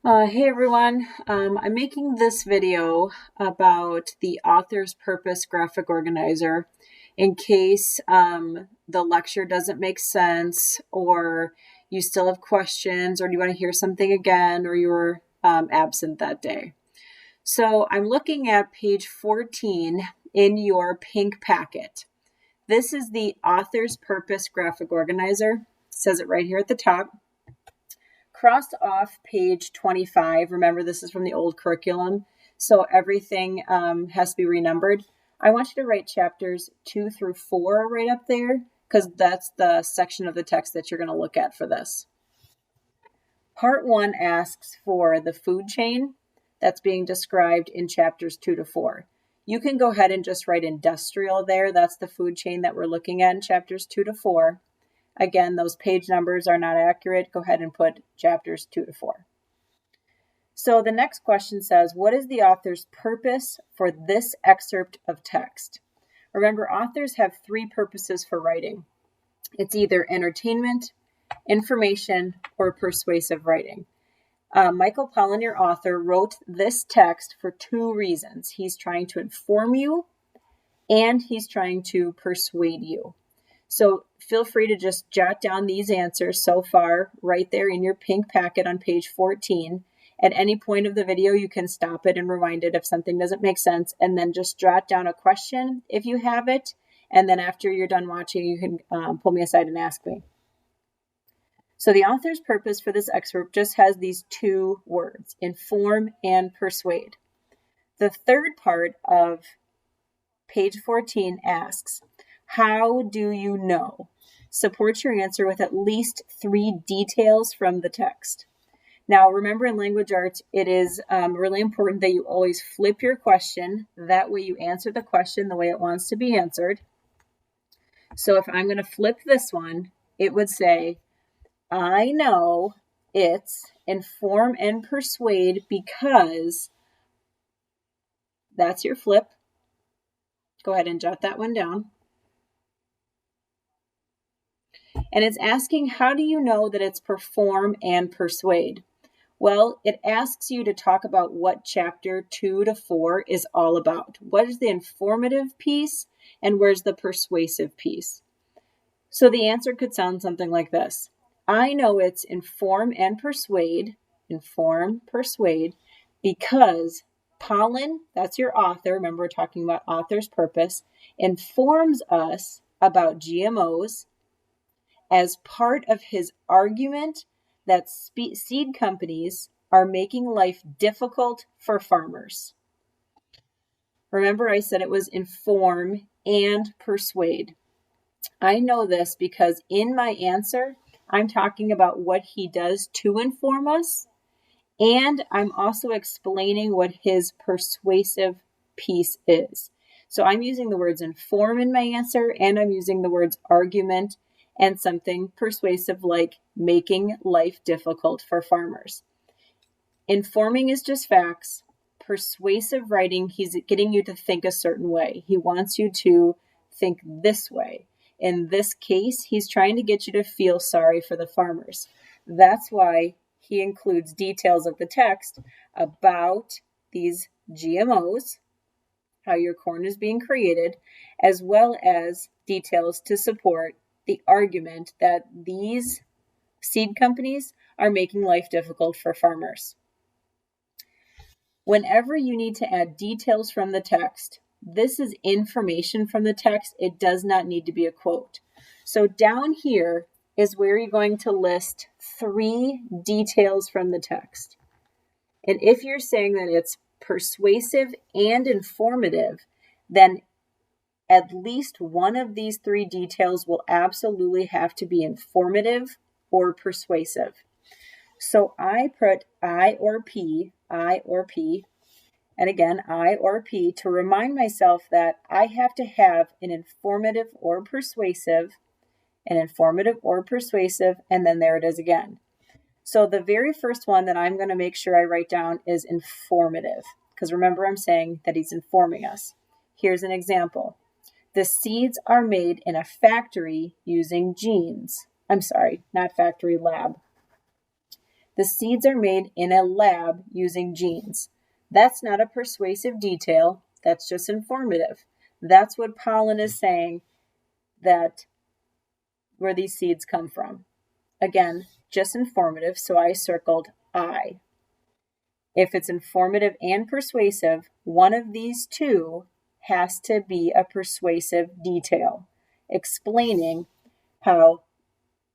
Hey everyone, I'm making this video about the Author's Purpose graphic organizer in case the lecture doesn't make sense, or you still have questions, or you want to hear something again, or you were absent that day. So I'm looking at page 14 in your pink packet. This is the Author's Purpose graphic organizer. It says it right here at the top. Cross off page 25. Remember, this is from the old curriculum, so everything has to be renumbered. I want you to write chapters 2 through 4 right up there, because that's the section of the text that you're going to look at for this. Part 1 asks for the food chain that's being described in chapters 2 to 4. You can go ahead and just write industrial there. That's the food chain that we're looking at in chapters 2 to 4. Again, those page numbers are not accurate. Go ahead and put chapters 2 to 4. So the next question says, what is the author's purpose for this excerpt of text? Remember, authors have 3 purposes for writing. It's either entertainment, information, or persuasive writing. Michael Pollan, your author, wrote this text for 2 reasons. He's trying to inform you, and he's trying to persuade you. So feel free to just jot down these answers so far right there in your pink packet on page 14. At any point of the video, you can stop it and rewind it if something doesn't make sense, and then just jot down a question if you have it. And then after you're done watching, you can pull me aside and ask me. So the author's purpose for this excerpt just has these 2 words, inform and persuade. The third part of page 14 asks, how do you know? Support your answer with at least 3 details from the text. Now, remember, in language arts, it is really important that you always flip your question. That way you answer the question the way it wants to be answered. So if I'm going to flip this one, it would say, I know it's inform and persuade because that's your flip. Go ahead and jot that one down. And it's asking, how do you know that it's perform and persuade? Well, it asks you to talk about what chapter 2 to 4 is all about. What is the informative piece and where's the persuasive piece? So the answer could sound something like this. I know it's inform and persuade, because Pollan, that's your author, remember we're talking about author's purpose, informs us about GMOs as part of his argument that seed companies are making life difficult for farmers. Remember, I said it was inform and persuade. I know this because in my answer, I'm talking about what he does to inform us, and I'm also explaining what his persuasive piece is. So I'm using the words inform in my answer, and I'm using the words argument and something persuasive like making life difficult for farmers. Informing is just facts. Persuasive writing, he's getting you to think a certain way. He wants you to think this way. In this case, he's trying to get you to feel sorry for the farmers. That's why he includes details of the text about these GMOs, how your corn is being created, as well as details to support the argument that these seed companies are making life difficult for farmers. Whenever you need to add details from the text, this is information from the text. It does not need to be a quote. So down here is where you're going to list 3 details from the text. And if you're saying that it's persuasive and informative, then at least one of these 3 details will absolutely have to be informative or persuasive. So I put I or P, and again, I or P, to remind myself that I have to have an informative or persuasive, and then there it is again. So the very first one that I'm going to make sure I write down is informative, because remember, I'm saying that he's informing us. Here's an example. The seeds are made in a factory using genes. I'm sorry, not factory, lab. The seeds are made in a lab using genes. That's not a persuasive detail. That's just informative. That's what pollen is saying, that where these seeds come from. Again, just informative, so I circled I. If it's informative and persuasive, one of these two has to be a persuasive detail, explaining how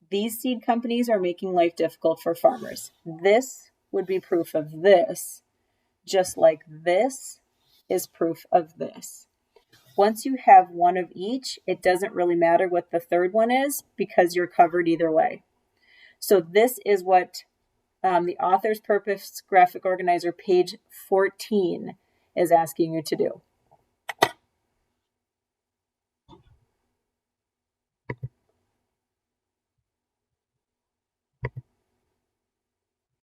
these seed companies are making life difficult for farmers. This would be proof of this, just like this is proof of this. Once you have one of each, it doesn't really matter what the third one is because you're covered either way. So this is what the Author's Purpose Graphic Organizer, page 14, is asking you to do.